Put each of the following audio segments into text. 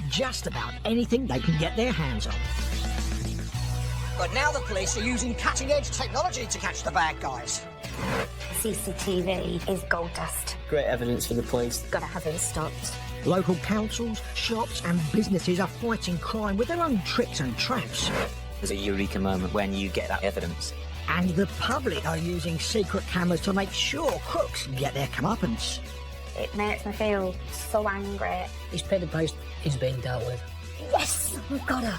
just about anything they can get their hands on. But now the police are using cutting-edge technology to catch the bad guys. CCTV is gold dust. Great evidence for the police. Gotta have it stopped. Local councils, shops and businesses are fighting crime with their own tricks and traps. There's a eureka moment when you get that evidence. And the public are using secret cameras to make sure crooks get their comeuppance. It makes me feel so angry. This pen and paste is being dealt with. Yes, we've got her.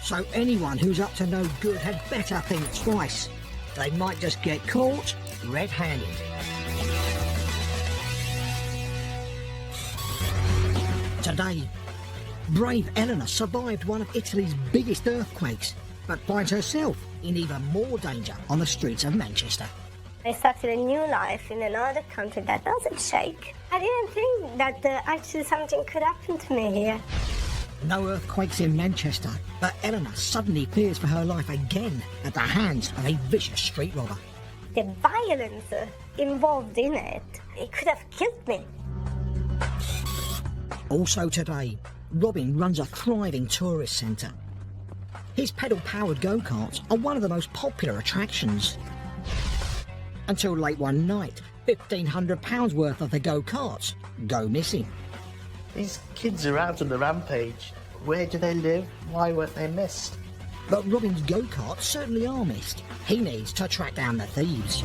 So anyone who's up to no good had better think twice. They might just get caught red-handed. Today, brave Eleanor survived one of Italy's biggest earthquakes, but finds herself in even more danger on the streets of Manchester. I started a new life in another country that doesn't shake. I didn't think that actually something could happen to me here. No earthquakes in Manchester, but Eleanor suddenly fears for her life again at the hands of a vicious street robber. The violence involved in it could have killed me. Also today, Robin runs a thriving tourist centre. His pedal-powered go-karts are one of the most popular attractions. Until late one night, £1,500 worth of the go-karts go missing. These kids are out on the rampage. Where do they live? Why weren't they missed? But Robin's go-karts certainly are missed. He needs to track down the thieves.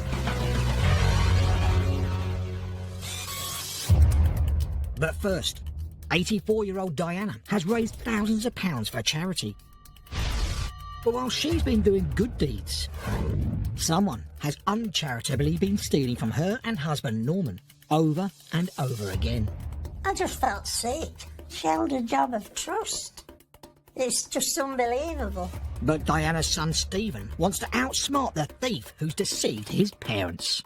But first, 84-year-old Diana has raised thousands of pounds for charity. But while she's been doing good deeds, someone has uncharitably been stealing from her and husband Norman over and over again. I just felt sick. She held a job of trust. It's just unbelievable. But Diana's son Stephen wants to outsmart the thief who's deceived his parents.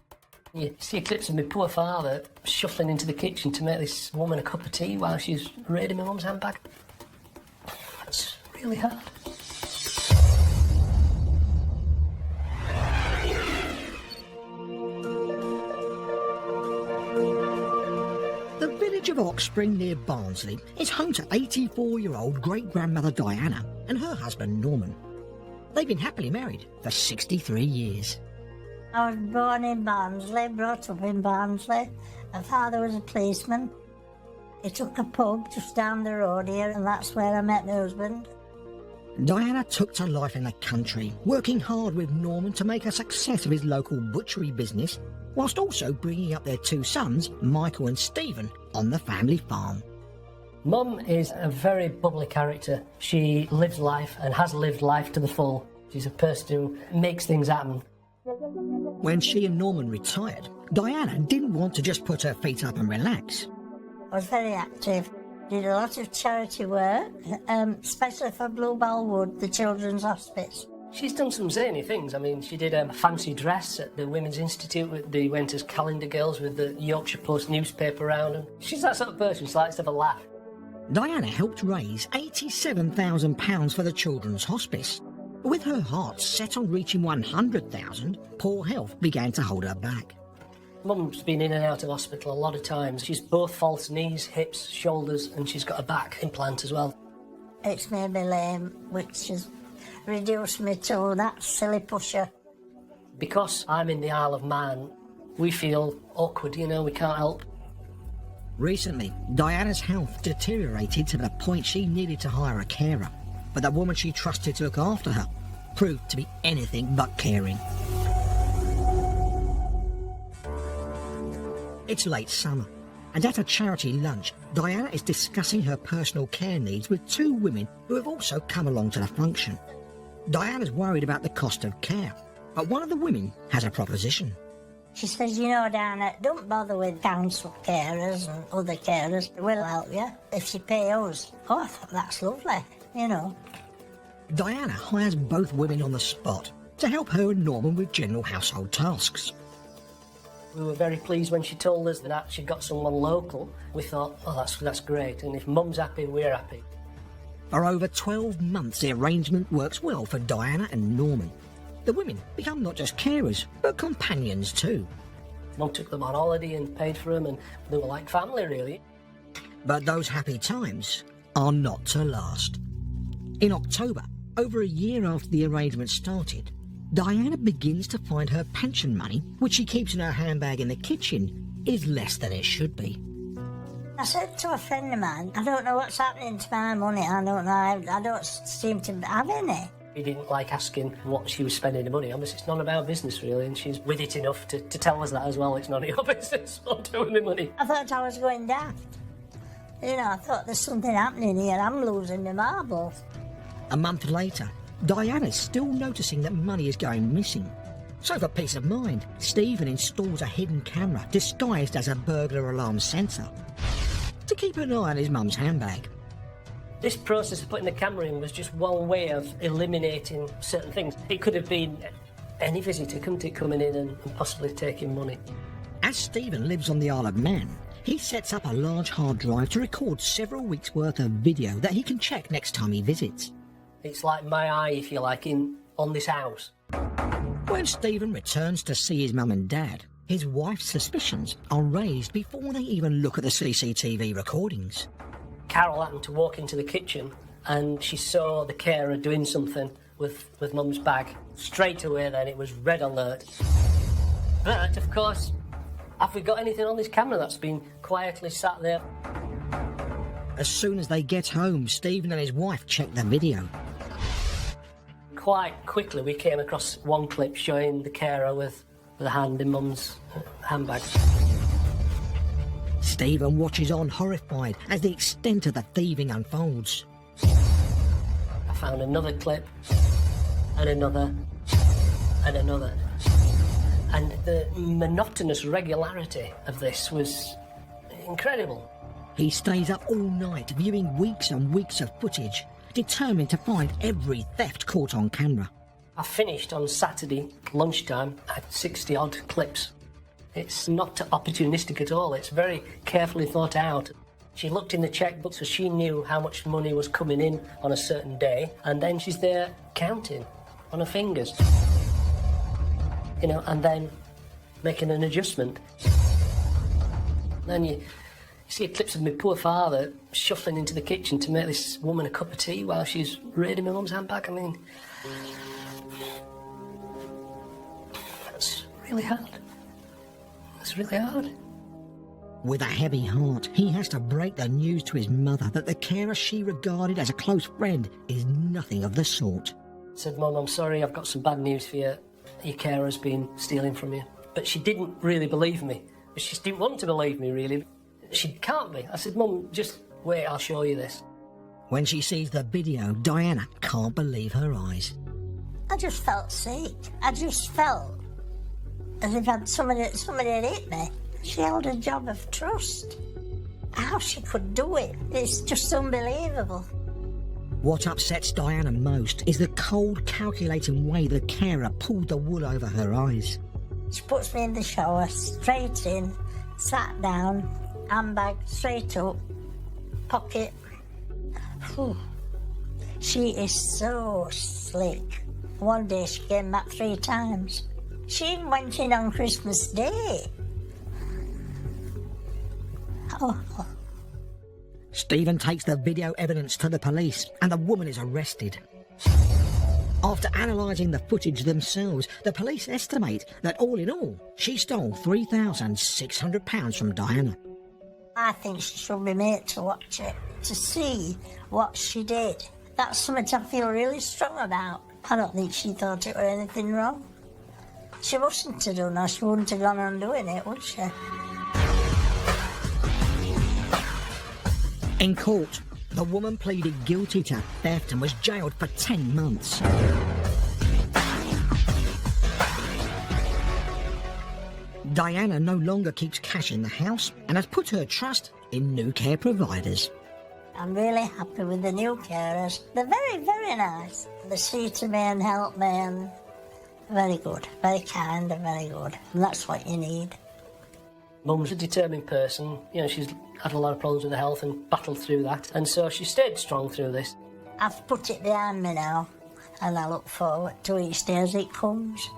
You see clips of my poor father shuffling into the kitchen to make this woman a cup of tea while she's raiding my mum's handbag. That's really hard. The village of Oxspring near Barnsley is home to 84-year-old great-grandmother Diana and her husband Norman. They've been happily married for 63 years. I was born in Barnsley, brought up in Barnsley. My father was a policeman. He took a pub just down the road here, and that's where I met my husband. Diana took to life in the country, working hard with Norman to make a success of his local butchery business, whilst also bringing up their two sons, Michael and Stephen, on the family farm. Mum is a very bubbly character. She lives life and has lived life to the full. She's a person who makes things happen. When she and Norman retired, Diana didn't want to just put her feet up and relax. I was very active. Did a lot of charity work, especially for Bluebell Wood, the children's hospice. She's done some zany things. I mean, she did a fancy dress at the Women's Institute. They went as calendar girls with the Yorkshire Post newspaper around them. She's that sort of person. She likes to have a laugh. Diana helped raise £87,000 for the children's hospice. With her heart set on reaching 100,000, poor health began to hold her back. Mum's been in and out of hospital a lot of times. She's both false knees, hips, shoulders, and she's got a back implant as well. It's made me lame, which has reduced me to that silly pusher. Because I'm in the Isle of Man, we feel awkward, you know, we can't help. Recently, Diana's health deteriorated to the point she needed to hire a carer, but the woman she trusted to look after her proved to be anything but caring. It's late summer, and at a charity lunch, Diana is discussing her personal care needs with two women who have also come along to the function. Diana's worried about the cost of care, but one of the women has a proposition. She says, you know, Diana, don't bother with council carers and other carers. We'll help you if you pay us. Oh, I thought that's lovely, you know. Diana hires both women on the spot to help her and Norman with general household tasks. We were very pleased when she told us that she'd got someone local. We thought, oh, that's great, and if Mum's happy, we're happy. For over 12 months, the arrangement works well for Diana and Norman. The women become not just carers, but companions too. Mum took them on holiday and paid for them, and they were like family, really. But those happy times are not to last. In October, over a year after the arrangement started, Diana begins to find her pension money, which she keeps in her handbag in the kitchen, is less than it should be. I said to a friend of mine, I don't know what's happening to my money. I don't know. I don't seem to have any. He didn't like asking what she was spending the money on, because it's none of our business really, and she's with it enough to tell us that as well. It's none of your business what I'm doing with my money. I thought I was going daft. You know, I thought there's something happening here. I'm losing my marbles. A month later, Diana's still noticing that money is going missing. So for peace of mind, Stephen installs a hidden camera disguised as a burglar alarm sensor to keep an eye on his mum's handbag. This process of putting the camera in was just one way of eliminating certain things. It could have been any visitor, couldn't it, coming in and possibly taking money. As Stephen lives on the Isle of Man, he sets up a large hard drive to record several weeks' worth of video that he can check next time he visits. It's like my eye, if you like, on this house. When Stephen returns to see his mum and dad, his wife's suspicions are raised before they even look at the CCTV recordings. Carol happened to walk into the kitchen and she saw the carer doing something with Mum's bag. Straight away then it was red alert. But, of course, have we got anything on this camera that's been quietly sat there? As soon as they get home, Stephen and his wife check the video. Quite quickly we came across one clip showing the carer with a hand in Mum's handbag. Stephen watches on horrified as the extent of the thieving unfolds. I found another clip, and another, and another. And the monotonous regularity of this was incredible. He stays up all night viewing weeks and weeks of footage, determined to find every theft caught on camera. I finished on Saturday lunchtime at 60-odd clips. It's not opportunistic at all. It's very carefully thought out. She looked in the checkbook so she knew how much money was coming in on a certain day, and then she's there counting on her fingers. You know, and then making an adjustment. Then you see clips of my poor father shuffling into the kitchen to make this woman a cup of tea while she's raiding my mum's handbag. I mean, that's really hard. It's really hard. With a heavy heart, he has to break the news to his mother that the carer she regarded as a close friend is nothing of the sort. I said, Mum, I'm sorry, I've got some bad news for you. Your carer's been stealing from you. But she didn't really believe me. She just didn't want to believe me, really. She can't be. I said, Mum, just wait, I'll show you this. When she sees the video, Diana can't believe her eyes. I just felt sick. I just felt as if somebody had hit me. She held a job of trust. How she could do it, it's just unbelievable. What upsets Diana most is the cold, calculating way the carer pulled the wool over her eyes. She puts me in the shower, straight in, sat down, handbag straight up, pocket. Whew. She is so slick. One day she came back 3 times. She even went in on Christmas Day. Oh. Stephen takes the video evidence to the police and the woman is arrested. After analysing the footage themselves, the police estimate that all in all, she stole £3,600 from Diana. I think she should be made to watch it, to see what she did. That's something I feel really strong about. I don't think she thought it were anything wrong. She mustn't have done, or she wouldn't have gone on doing it, would she? In court, the woman pleaded guilty to theft and was jailed for 10 months. Diana no longer keeps cash in the house and has put her trust in new care providers. I'm really happy with the new carers. They're very, very nice. They see to me and help me, and very good, very kind and very good. And that's what you need. Mum's a determined person. You know, she's had a lot of problems with her health and battled through that. And so she stayed strong through this. I've put it behind me now, and I look forward to each day as it comes.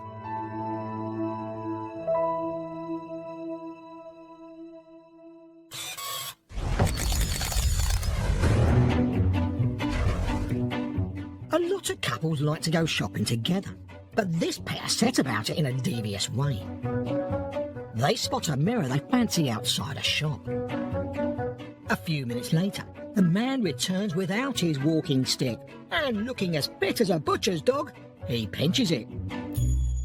A lot of couples like to go shopping together, but this pair set about it in a devious way. They spot a mirror they fancy outside a shop. A few minutes later, the man returns without his walking stick, and looking as fit as a butcher's dog, he pinches it.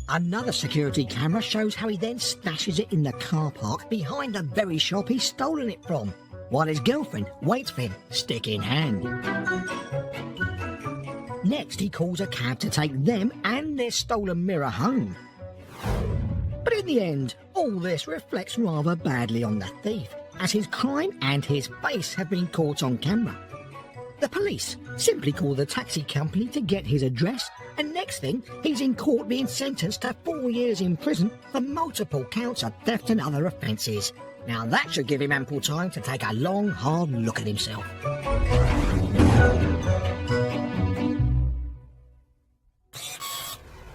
Another security camera shows how he then stashes it in the car park behind the very shop he's stolen it from, while his girlfriend waits for him, stick in hand. Next, he calls a cab to take them and their stolen mirror home. But in the end, all this reflects rather badly on the thief, as his crime and his face have been caught on camera. The police simply call the taxi company to get his address, and next thing, he's in court being sentenced to 4 years in prison for multiple counts of theft and other offences. Now that should give him ample time to take a long, hard look at himself.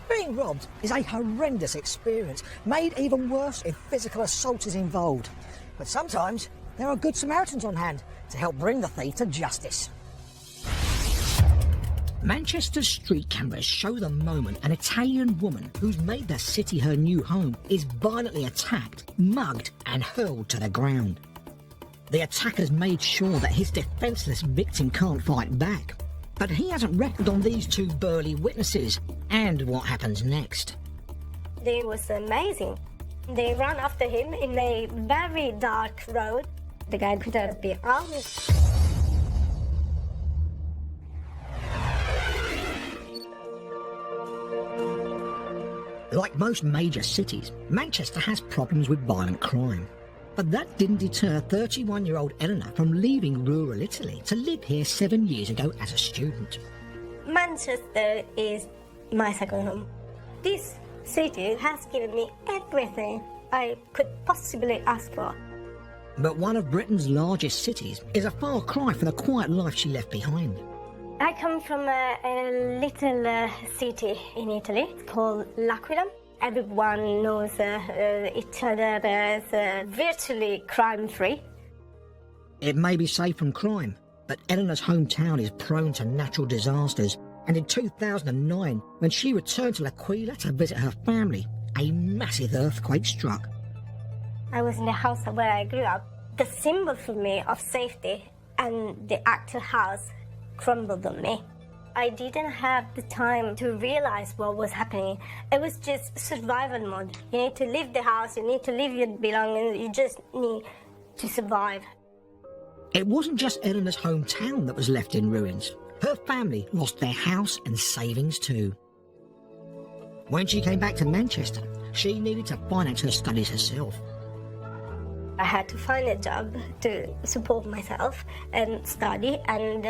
Being robbed is a horrendous experience, made even worse if physical assault is involved. But sometimes there are good Samaritans on hand to help bring the thief to justice. Manchester's street cameras show the moment an Italian woman who's made the city her new home is violently attacked, mugged and hurled to the ground. The attacker's made sure that his defenceless victim can't fight back. But he hasn't reckoned on these two burly witnesses and what happens next. It was amazing. They ran after him in a very dark road. The guy could have been armed. Like most major cities, Manchester has problems with violent crime. But that didn't deter 31-year-old Eleanor from leaving rural Italy to live here 7 years ago as a student. Manchester is my second home. This city has given me everything I could possibly ask for. But one of Britain's largest cities is a far cry from the quiet life she left behind. I come from a little city in Italy called L'Aquila. Everyone knows each other as virtually crime-free. It may be safe from crime, but Eleanor's hometown is prone to natural disasters. And in 2009, when she returned to L'Aquila to visit her family, a massive earthquake struck. I was in the house where I grew up. The symbol for me of safety and the actual house crumbled on me. I didn't have the time to realize what was happening. It was just survival mode. You need to leave the house, you need to leave your belongings, you just need to survive. It wasn't just Eleanor's hometown that was left in ruins. Her family lost their house and savings too. When she came back to Manchester, she needed to finance her studies herself. I had to find a job to support myself and study and,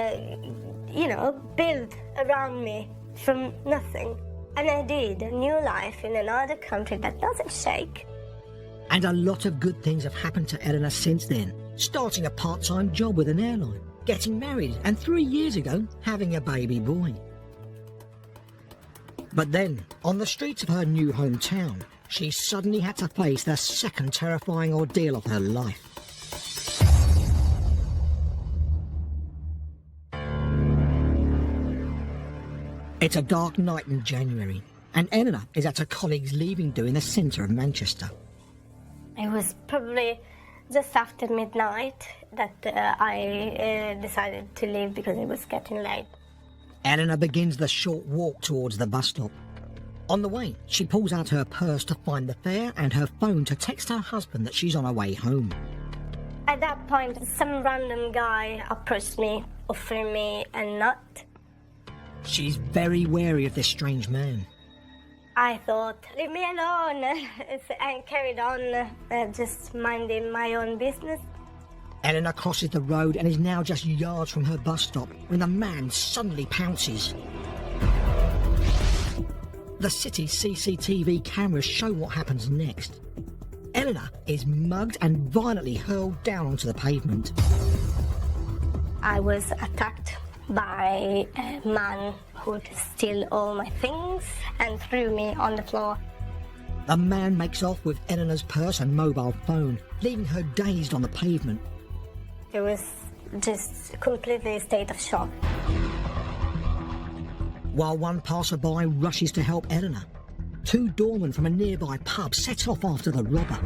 build around me from nothing. And I did a new life in another country that doesn't shake. And a lot of good things have happened to Eleanor since then. Starting a part-time job with an airline, getting married, and 3 years ago, having a baby boy. But then, on the streets of her new hometown, she suddenly had to face the second terrifying ordeal of her life. It's a dark night in January, and Eleanor is at her colleague's leaving do in the centre of Manchester. It was probably just after midnight that I decided to leave because it was getting late. Eleanor begins the short walk towards the bus stop. On the way, she pulls out her purse to find the fare and her phone to text her husband that she's on her way home. At that point, some random guy approached me, offering me a nut. She's very wary of this strange man. I thought, leave me alone, and carried on, just minding my own business. Eleanor crosses the road and is now just yards from her bus stop when the man suddenly pounces. The city's CCTV cameras show what happens next. Eleanor is mugged and violently hurled down onto the pavement. I was attacked by a man who would steal all my things and threw me on the floor. The man makes off with Eleanor's purse and mobile phone, leaving her dazed on the pavement. It was just completely a state of shock. While one passerby rushes to help Eleanor, two doormen from a nearby pub set off after the robber.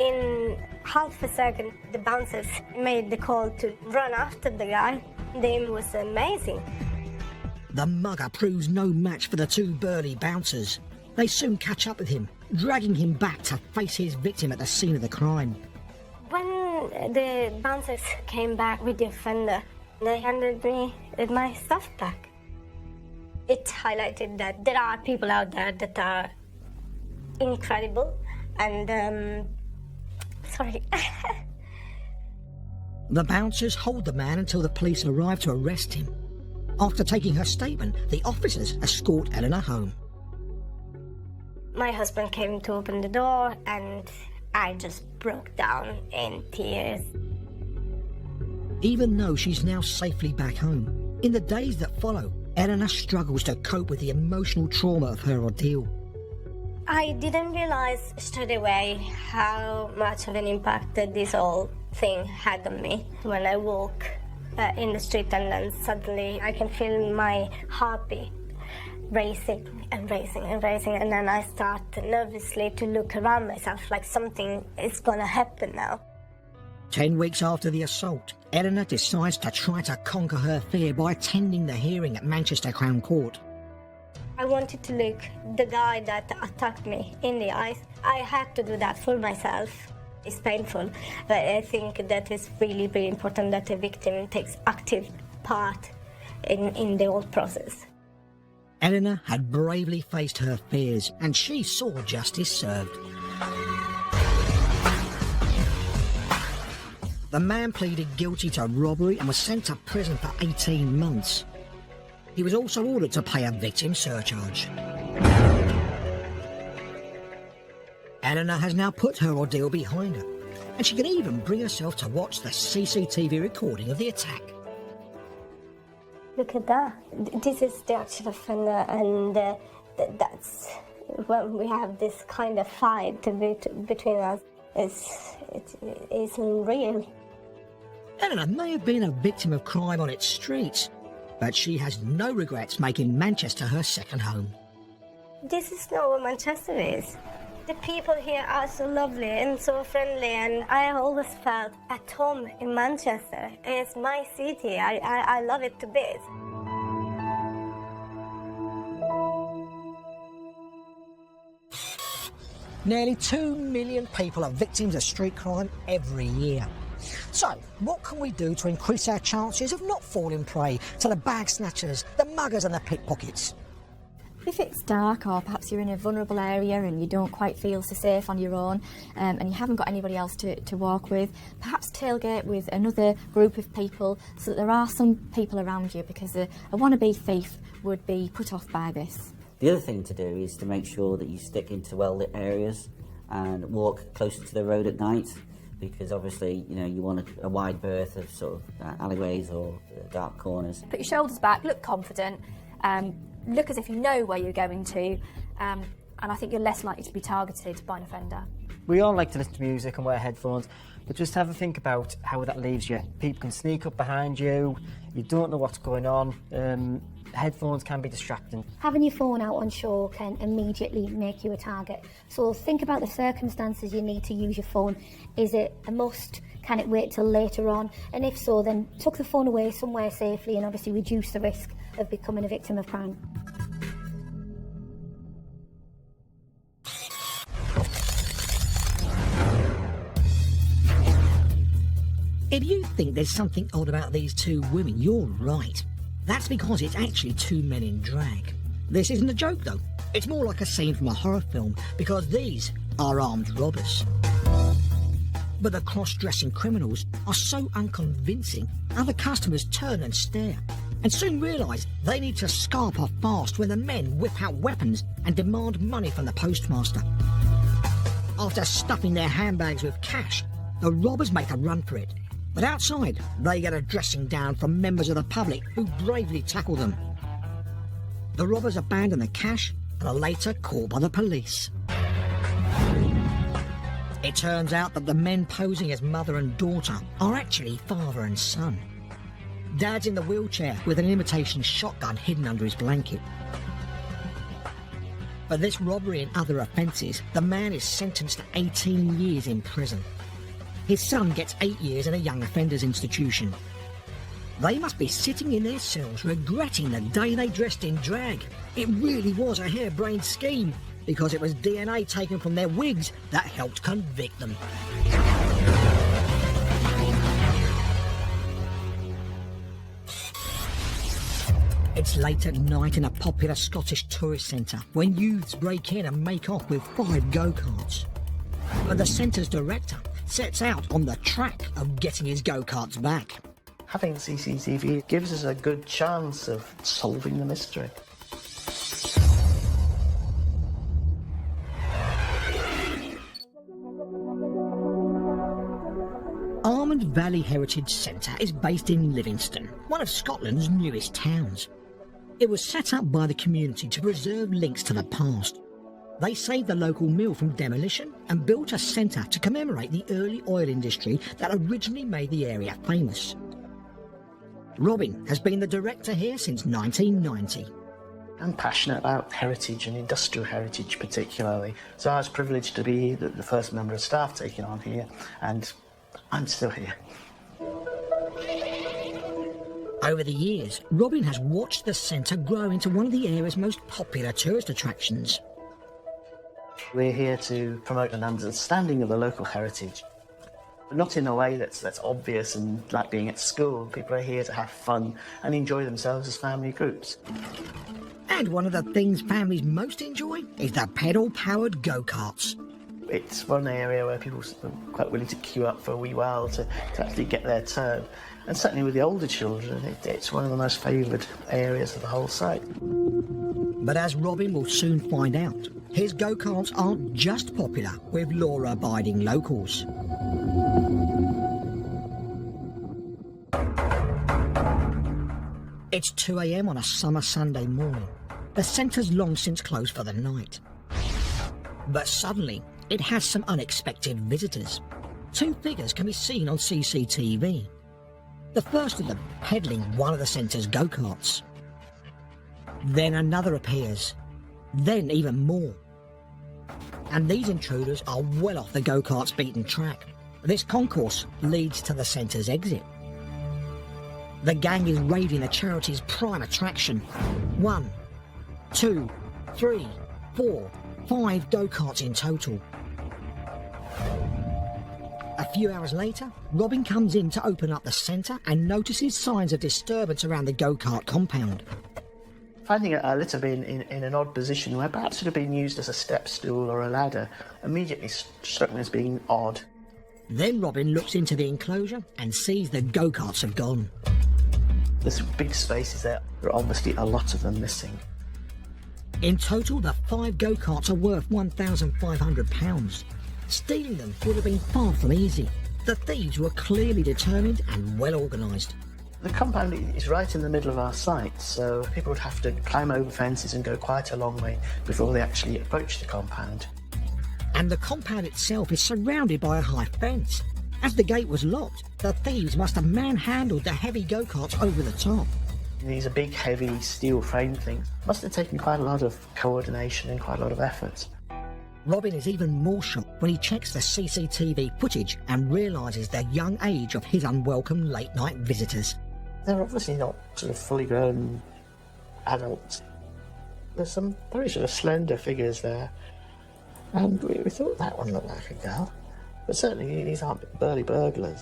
In half a second, the bouncers made the call to run after the guy. The aim was amazing. The mugger proves no match for the two burly bouncers. They soon catch up with him, dragging him back to face his victim at the scene of the crime. When the bouncers came back with the offender, they handed me my stuff back. It highlighted that there are people out there that are incredible and, sorry. The bouncers hold the man until the police arrive to arrest him. After taking her statement, the officers escort Eleanor home. My husband came to open the door and I just broke down in tears. Even though she's now safely back home, in the days that follow, Eleanor struggles to cope with the emotional trauma of her ordeal. I didn't realize straight away how much of an impact that this whole thing had on me. When I walk in the street and then suddenly I can feel my heartbeat racing and racing and racing, and then I start nervously to look around myself like something is gonna happen now. 10 weeks after the assault, Eleanor decides to try to conquer her fear by attending the hearing at Manchester Crown Court. I wanted to look the guy that attacked me in the eyes. I had to do that for myself. It's painful, but I think that it's really, really important that the victim takes active part in the whole process. Eleanor had bravely faced her fears, and she saw justice served. The man pleaded guilty to robbery and was sent to prison for 18 months. He was also ordered to pay a victim surcharge. Eleanor has now put her ordeal behind her, and she can even bring herself to watch the CCTV recording of the attack. Look at that. This is the actual offender, and that's when we have this kind of fight between us. It's unreal. Eleanor may have been a victim of crime on its streets, but she has no regrets making Manchester her second home. This is not what Manchester is. The people here are so lovely and so friendly, and I always felt at home in Manchester. It's my city. I love it to bits. Nearly 2 million people are victims of street crime every year. So, what can we do to increase our chances of not falling prey to the bag snatchers, the muggers and the pickpockets? If it's dark, or perhaps you're in a vulnerable area and you don't quite feel so safe on your own, and you haven't got anybody else to walk with, perhaps tailgate with another group of people so that there are some people around you, because a wannabe thief would be put off by this. The other thing to do is to make sure that you stick into well-lit areas and walk closer to the road at night, because obviously, you know, you want a wide berth of sort of alleyways or dark corners. Put your shoulders back, look confident, look as if you know where you're going to, and I think you're less likely to be targeted by an offender. We all like to listen to music and wear headphones, but just have a think about how that leaves you. People can sneak up behind you, you don't know what's going on, headphones can be distracting. Having your phone out on show can immediately make you a target. So think about the circumstances you need to use your phone. Is it a must? Can it wait till later on? And if so, then tuck the phone away somewhere safely and obviously reduce the risk of becoming a victim of crime. If you think there's something odd about these two women, you're right. That's because it's actually two men in drag. This isn't a joke, though. It's more like a scene from a horror film, because these are armed robbers. But the cross-dressing criminals are so unconvincing, other customers turn and stare, and soon realise they need to scarp off fast when the men whip out weapons and demand money from the postmaster. After stuffing their handbags with cash, the robbers make a run for it. But outside, they get a dressing down from members of the public who bravely tackle them. The robbers abandon the cash and are later caught by the police. It turns out that the men posing as mother and daughter are actually father and son. Dad's in the wheelchair with an imitation shotgun hidden under his blanket. For this robbery and other offences, the man is sentenced to 18 years in prison. His son gets 8 years in a young offenders institution. They must be sitting in their cells regretting the day they dressed in drag. It really was a harebrained scheme, because it was DNA taken from their wigs that helped convict them. It's late at night in a popular Scottish tourist centre when youths break in and make off with 5 go-karts. But the centre's director sets out on the track of getting his go-karts back. Having CCTV gives us a good chance of solving the mystery. Armand Valley Heritage Centre is based in Livingston, one of Scotland's newest towns. It was set up by the community to preserve links to the past. They saved the local mill from demolition and built a centre to commemorate the early oil industry that originally made the area famous. Robin has been the director here since 1990. I'm passionate about heritage and industrial heritage particularly, so I was privileged to be the first member of staff taken on here, and I'm still here. Over the years, Robin has watched the centre grow into one of the area's most popular tourist attractions. We're here to promote an understanding of the local heritage. Not in a way that's obvious and like being at school. People are here to have fun and enjoy themselves as family groups. And one of the things families most enjoy is the pedal-powered go-karts. It's one area where people are quite willing to queue up for a wee while to actually get their turn. And certainly with the older children, it's one of the most favoured areas of the whole site. But as Robin will soon find out, his go-karts aren't just popular with law-abiding locals. It's 2 a.m. on a summer Sunday morning. The centre's long since closed for the night. But suddenly, it has some unexpected visitors. 2 figures can be seen on CCTV. The first of them pedalling one of the centre's go-karts. Then another appears. Then even more. And these intruders are well off the go-kart's beaten track. This concourse leads to the centre's exit. The gang is raiding the charity's prime attraction. 1, 2, 3, 4, 5 go-karts in total. A few hours later, Robin comes in to open up the centre and notices signs of disturbance around the go-kart compound. Finding a litter bin in an odd position where perhaps it had been used as a step stool or a ladder immediately struck me as being odd. Then Robin looks into the enclosure and sees the go-karts have gone. There's big spaces there. There are obviously a lot of them missing. In total, the 5 go-karts are worth £1,500. Stealing them would have been far from easy. The thieves were clearly determined and well organised. The compound is right in the middle of our site, so people would have to climb over fences and go quite a long way before they actually approach the compound. And the compound itself is surrounded by a high fence. As the gate was locked, the thieves must have manhandled the heavy go-karts over the top. These are big, heavy, steel frame things. Must have taken quite a lot of coordination and quite a lot of effort. Robin is even more shocked when he checks the CCTV footage and realises the young age of his unwelcome late-night visitors. They're obviously not sort of fully grown adults. There's some very sort of slender figures there. And we thought that one looked like a girl. But certainly these aren't burly burglars.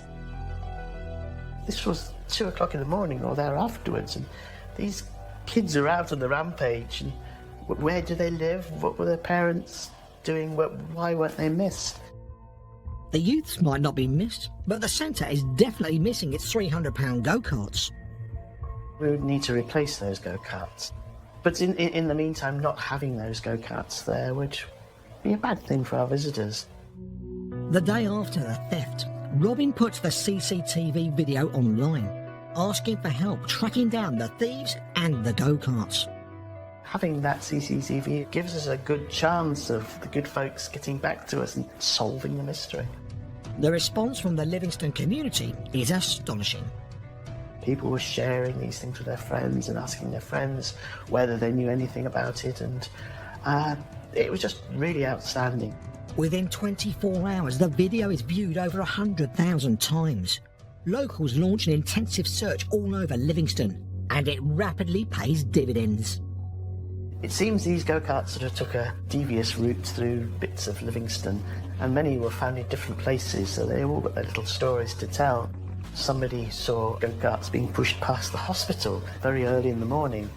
This was 2 o'clock in the morning or there afterwards, and these kids are out on the rampage. And where do they live? What were their parents doing? Why weren't they missed? The youths might not be missed, but the centre is definitely missing its £300 go-karts. We would need to replace those go-karts. But in the meantime, not having those go-karts there would be a bad thing for our visitors. The day after the theft, Robin puts the CCTV video online, asking for help tracking down the thieves and the go-karts. Having that CCTV gives us a good chance of the good folks getting back to us and solving the mystery. The response from the Livingston community is astonishing. People were sharing these things with their friends and asking their friends whether they knew anything about it, and it was just really outstanding. Within 24 hours, the video is viewed over 100,000 times. Locals launch an intensive search all over Livingston, and it rapidly pays dividends. It seems these go-karts sort of took a devious route through bits of Livingston, and many were found in different places, so they all got their little stories to tell. Somebody saw go-karts being pushed past the hospital very early in the morning.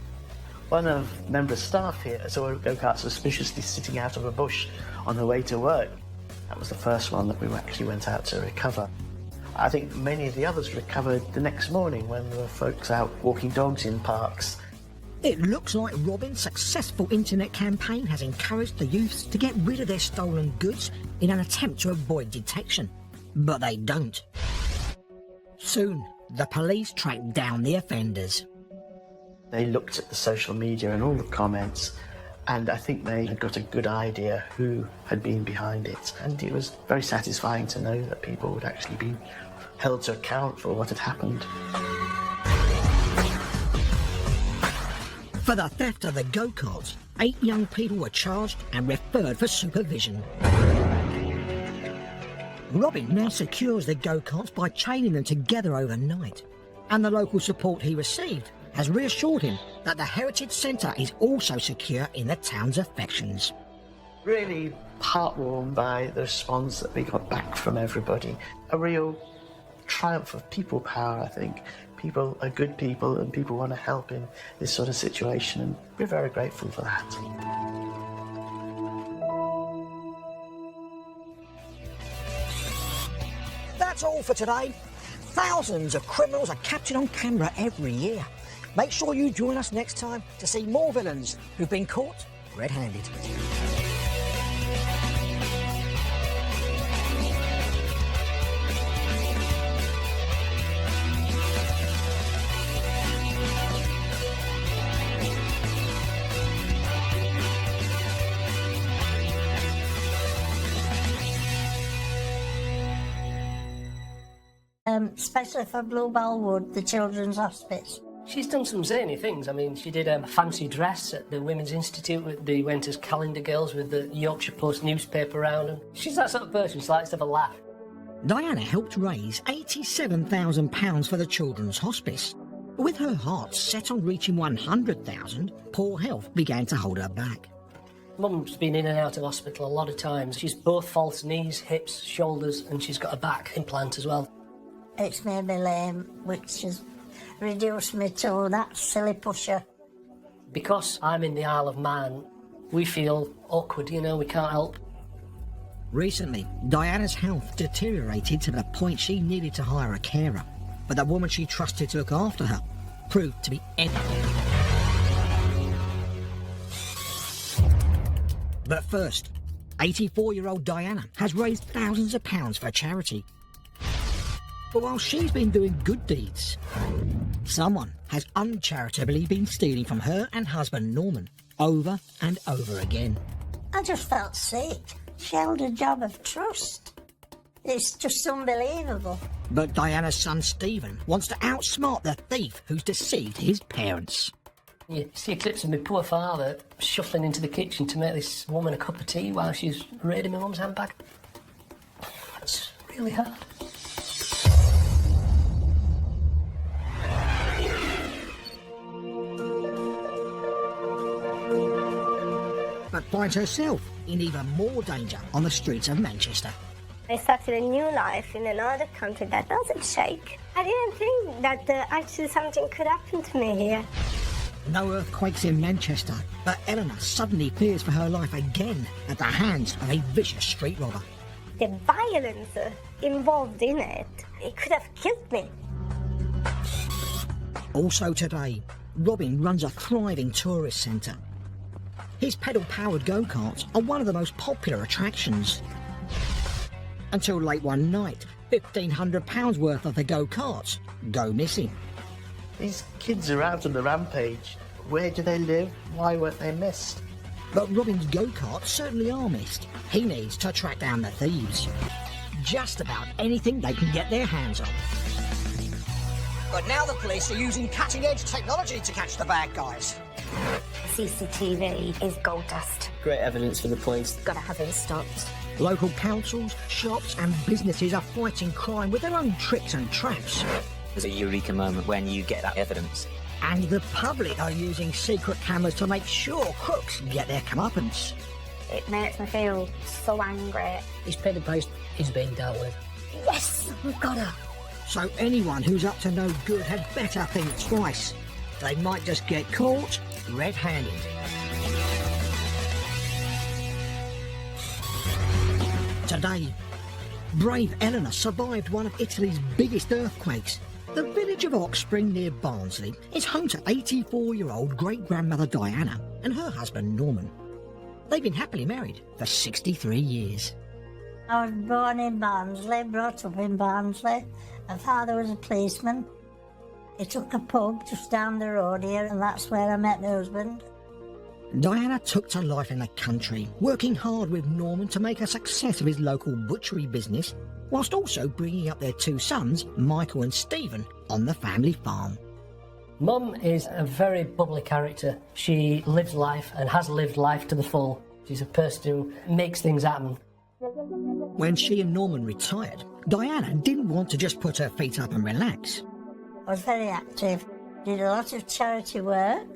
One of the member of staff here saw a go-kart suspiciously sitting out of a bush on her way to work. That was the first one that we actually went out to recover. I think many of the others recovered the next morning when there were folks out walking dogs in parks. It looks like Robin's successful internet campaign has encouraged the youths to get rid of their stolen goods in an attempt to avoid detection. But they don't. Soon, the police tracked down the offenders. They looked at the social media and all the comments, and I think they had got a good idea who had been behind it. And it was very satisfying to know that people would actually be held to account for what had happened. For the theft of the go-karts, 8 young people were charged and referred for supervision. Robin now secures the go-karts by chaining them together overnight, and the local support he received has reassured him that the Heritage Centre is also secure in the town's affections. Really heartwarmed by the response that we got back from everybody. A real triumph of people power, I think. People are good people and people want to help in this sort of situation, and we're very grateful for that. That's all for today. Thousands of criminals are captured on camera every year. Make sure you join us next time to see more villains who've been caught red-handed. Especially for Bluebell Wood, the Children's Hospice. She's done some zany things. I mean, she did a fancy dress at the Women's Institute. They went as calendar girls with the Yorkshire Post newspaper around them. She's that sort of person. She likes to have a laugh. Diana helped raise £87,000 for the Children's Hospice. But with her heart set on reaching £100,000, poor health began to hold her back. Mum's been in and out of hospital a lot of times. She's both false knees, hips, shoulders, and she's got a back implant as well. It's made me lame, which has reduced me to that silly pusher. Because I'm in the Isle of Man, we feel awkward, you know, we can't help. Recently, Diana's health deteriorated to the point she needed to hire a carer, but the woman she trusted to look after her proved to be anything. But first, 84-year-old Diana has raised thousands of pounds for a charity. But while she's been doing good deeds, someone has uncharitably been stealing from her and husband Norman over and over again. I just felt sick. She held a job of trust. It's just unbelievable. But Diana's son Stephen wants to outsmart the thief who's deceived his parents. You see clips of my poor father shuffling into the kitchen to make this woman a cup of tea while she's raiding my mum's handbag. That's really hard. But finds herself in even more danger on the streets of Manchester. I started a new life in another country that doesn't shake. I didn't think that actually something could happen to me here. No earthquakes in Manchester, but Eleanor suddenly fears for her life again at the hands of a vicious street robber. The violence involved in it could have killed me. Also today, Robin runs a thriving tourist centre. His pedal-powered go-karts are one of the most popular attractions. Until late one night, £1,500 worth of the go-karts go missing. These kids are out on the rampage. Where do they live? Why weren't they missed? But Robin's go-karts certainly are missed. He needs to track down the thieves. Just about anything they can get their hands on. But now the police are using cutting-edge technology to catch the bad guys. CCTV is gold dust. Great evidence for the police. Gotta have it stopped. Local councils, shops and businesses are fighting crime with their own tricks and traps. There's a eureka moment when you get that evidence. And the public are using secret cameras to make sure crooks get their comeuppance. It makes me feel so angry. This paid the price is being dealt with. Yes, we've got her. So anyone who's up to no good had better think twice. They might just get caught red-handed. Today, brave Eleanor survived one of Italy's biggest earthquakes. The village of Oxspring near Barnsley is home to 84-year-old great-grandmother Diana and her husband Norman. They've been happily married for 63 years. I was born in Barnsley, brought up in Barnsley. My father was a policeman. He took a pub just down the road here, and that's where I met my husband. Diana took to life in the country, working hard with Norman to make a success of his local butchery business, whilst also bringing up their two sons, Michael and Stephen, on the family farm. Mum is a very bubbly character. She lives life and has lived life to the full. She's a person who makes things happen. When she and Norman retired, Diana didn't want to just put her feet up and relax. I was very active, did a lot of charity work.